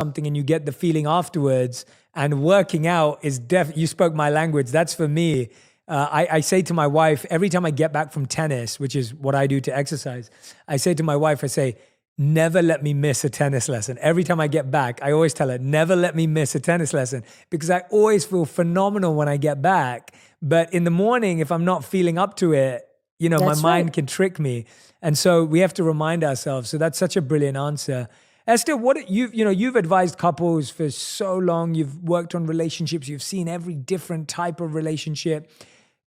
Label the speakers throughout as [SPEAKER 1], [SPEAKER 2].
[SPEAKER 1] something and you get the feeling afterwards. And working out is you spoke my language. That's for me. I say to my wife, every time I get back from tennis, which is what I do to exercise, I say to my wife, I say, never let me miss a tennis lesson. Every time I get back, I always tell her, never let me miss a tennis lesson, because I always feel phenomenal when I get back. But in the morning, if I'm not feeling up to it, my mind can trick me. And so we have to remind ourselves. So that's such a brilliant answer. Esther, you've advised couples for so long. You've worked on relationships. You've seen every different type of relationship.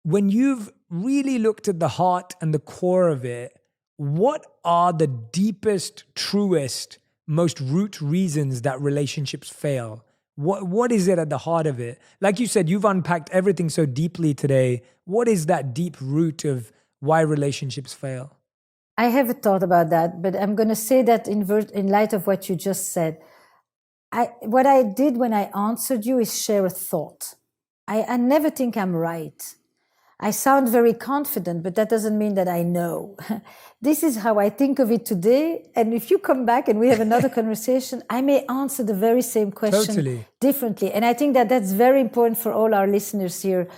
[SPEAKER 1] When you've really looked at the heart and the core of it, what are the deepest, truest, most root reasons that relationships fail? What is it at the heart of it? Like you said, you've unpacked everything so deeply today. What is that deep root of why relationships fail?
[SPEAKER 2] I haven't thought about that, but I'm going to say that in light of what you just said. What I did when I answered you is share a thought. I never think I'm right. I sound very confident, but that doesn't mean that I know. This is how I think of it today. And if you come back and we have another conversation, I may answer the very same question differently. And I think that that's very important for all our listeners here.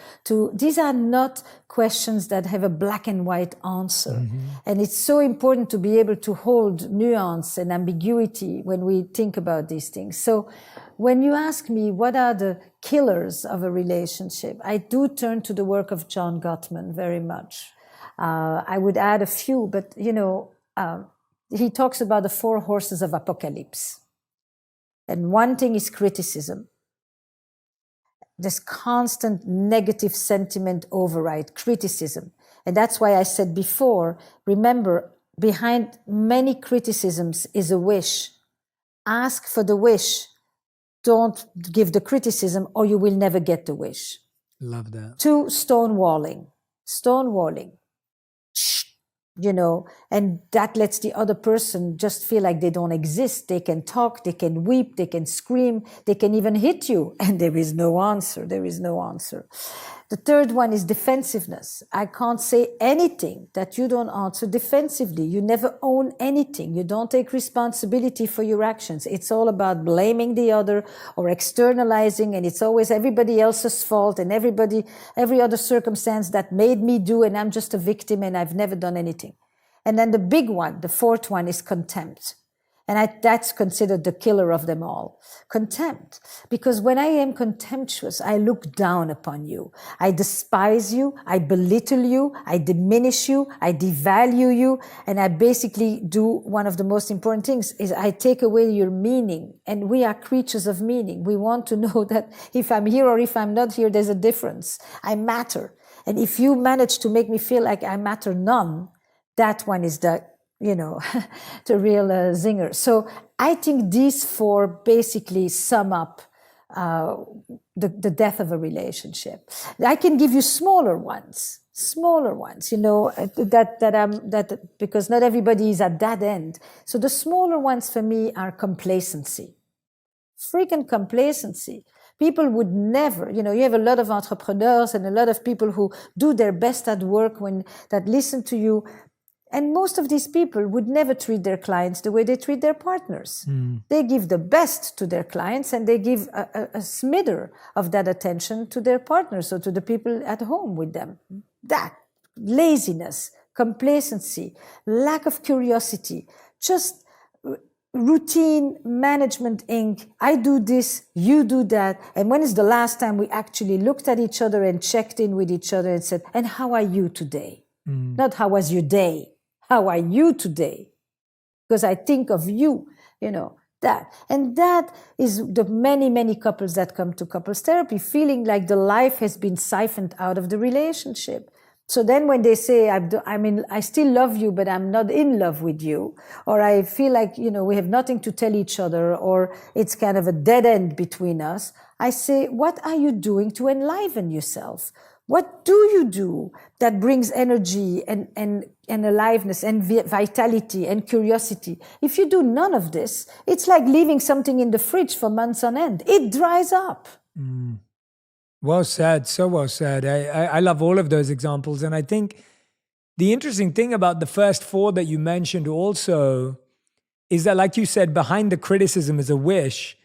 [SPEAKER 2] These are not questions that have a black and white answer. Mm-hmm. And it's so important to be able to hold nuance and ambiguity when we think about these things. So when you ask me what are the killers of a relationship, I do turn to the work of John Gottman very much. I would add a few, but he talks about the 4 horses of apocalypse. And one thing is criticism. This constant negative sentiment override, criticism. And that's why I said before, remember, behind many criticisms is a wish. Ask for the wish. Don't give the criticism or you will never get the wish.
[SPEAKER 1] Love that.
[SPEAKER 2] 2, stonewalling. And that lets the other person just feel like they don't exist. They can talk, they can weep, they can scream, they can even hit you. And there is no answer. The 3rd one is defensiveness. I can't say anything that you don't answer defensively. You never own anything. You don't take responsibility for your actions. It's all about blaming the other or externalizing, and it's always everybody else's fault and every other circumstance that made me do, and I'm just a victim and I've never done anything. And then the big one, the 4th one, is contempt. And that's considered the killer of them all. Contempt. Because when I am contemptuous, I look down upon you. I despise you. I belittle you. I diminish you. I devalue you. And I basically do one of the most important things is I take away your meaning. And we are creatures of meaning. We want to know that if I'm here or if I'm not here, there's a difference. I matter. And if you manage to make me feel like I matter none, that one is the real zinger. So I think these 4 basically sum up the death of a relationship. I can give you smaller ones, because not everybody is at that end. So the smaller ones for me are complacency. Freaking complacency. People would never, you have a lot of entrepreneurs and a lot of people who do their best at work that listen to you. And most of these people would never treat their clients the way they treat their partners. Mm. They give the best to their clients and they give a smither of that attention to their partners or to the people at home with them. That laziness, complacency, lack of curiosity, just routine management Inc. I do this, you do that. And when is the last time we actually looked at each other and checked in with each other and said, and how are you today? Mm. Not how was your day? How are you today? Because I think of you, that. And that is the many, many couples that come to couples therapy feeling like the life has been siphoned out of the relationship. So then when they say, I still love you, but I'm not in love with you, or I feel like, we have nothing to tell each other, or it's kind of a dead end between us, I say, what are you doing to enliven yourself? What do you do that brings energy and aliveness and vitality and curiosity? If you do none of this, it's like leaving something in the fridge for months on end. It dries up.
[SPEAKER 1] Mm. Well said. So well said. I love all of those examples. And I think the interesting thing about the first 4 that you mentioned also is that, like you said, behind the criticism is a wish.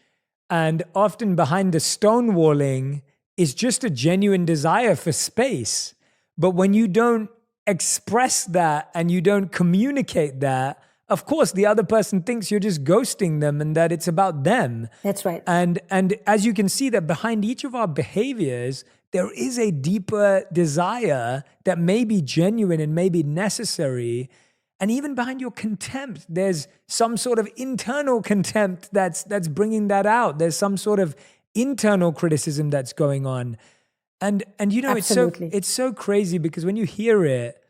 [SPEAKER 1] And often behind the stonewalling is just a genuine desire for space. But when you don't express that and you don't communicate that, of course, the other person thinks you're just ghosting them and that it's about them.
[SPEAKER 2] That's right.
[SPEAKER 1] And as you can see, that behind each of our behaviors, there is a deeper desire that may be genuine and may be necessary. And even behind your contempt, there's some sort of internal contempt that's bringing that out. There's some sort of internal criticism that's going on. And you know,
[SPEAKER 2] Absolutely.
[SPEAKER 1] it's so crazy because when you hear it,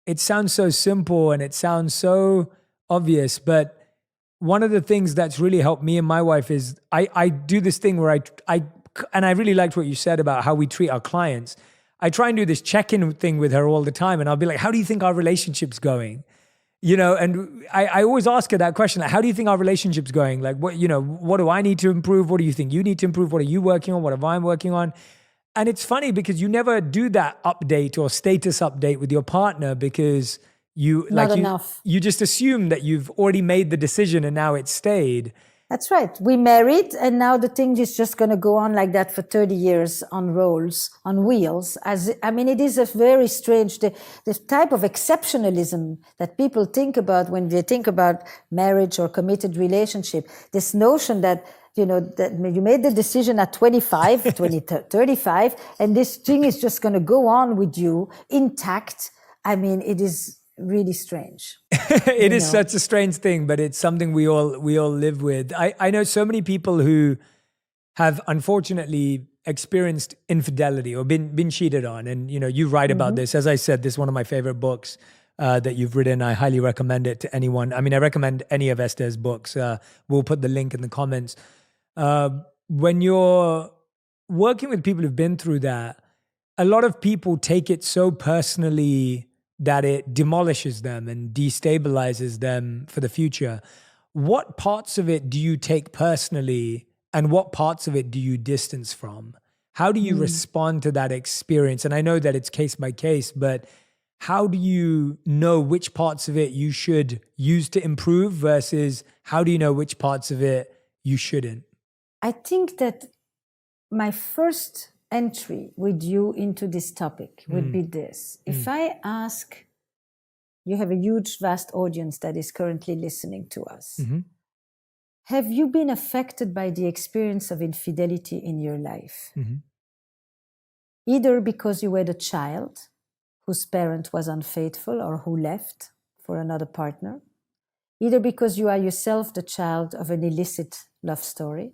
[SPEAKER 1] it sounds so simple and it sounds so obvious. But one of the things that's really helped me and my wife is I do this thing where I really liked what you said about how we treat our clients. I try and do this check-in thing with her all the time. And I'll be like, how do you think our relationship's going? You know, and I always ask her that question, like, how do you think our relationship's going? Like, what do I need to improve? What do you think you need to improve? What are you working on? What am I working on? And it's funny because you never do that update or status update with your partner because you just assume that you've already made the decision and now it's stayed.
[SPEAKER 2] That's right. We married, and now the thing is just going to go on like that for 30 years on wheels. It is a very strange, the type of exceptionalism that people think about when they think about marriage or committed relationship. This notion that, that you made the decision at 25, 35, and this thing is just going to go on with you intact. It is really strange.
[SPEAKER 1] It is such a strange thing, but it's something we all live with. I know so many people who have unfortunately experienced infidelity or been cheated on. And, you write about this. As I said, this is one of my favorite books that you've written. I highly recommend it to anyone. I recommend any of Esther's books. We'll put the link in the comments. When you're working with people who've been through that, a lot of people take it so personally that it demolishes them and destabilizes them for the future. What parts of it do you take personally and what parts of it do you distance from? How do you respond to that experience? And I know that it's case by case, but how do you know which parts of it you should use to improve versus how do you know which parts of it you shouldn't?
[SPEAKER 2] I think that my first entry with you into this topic would be this. If I ask, you have a huge, vast audience that is currently listening to us. Have you been affected by the experience of infidelity in your life? Either because you were the child whose parent was unfaithful or who left for another partner, either because you are yourself the child of an illicit love story,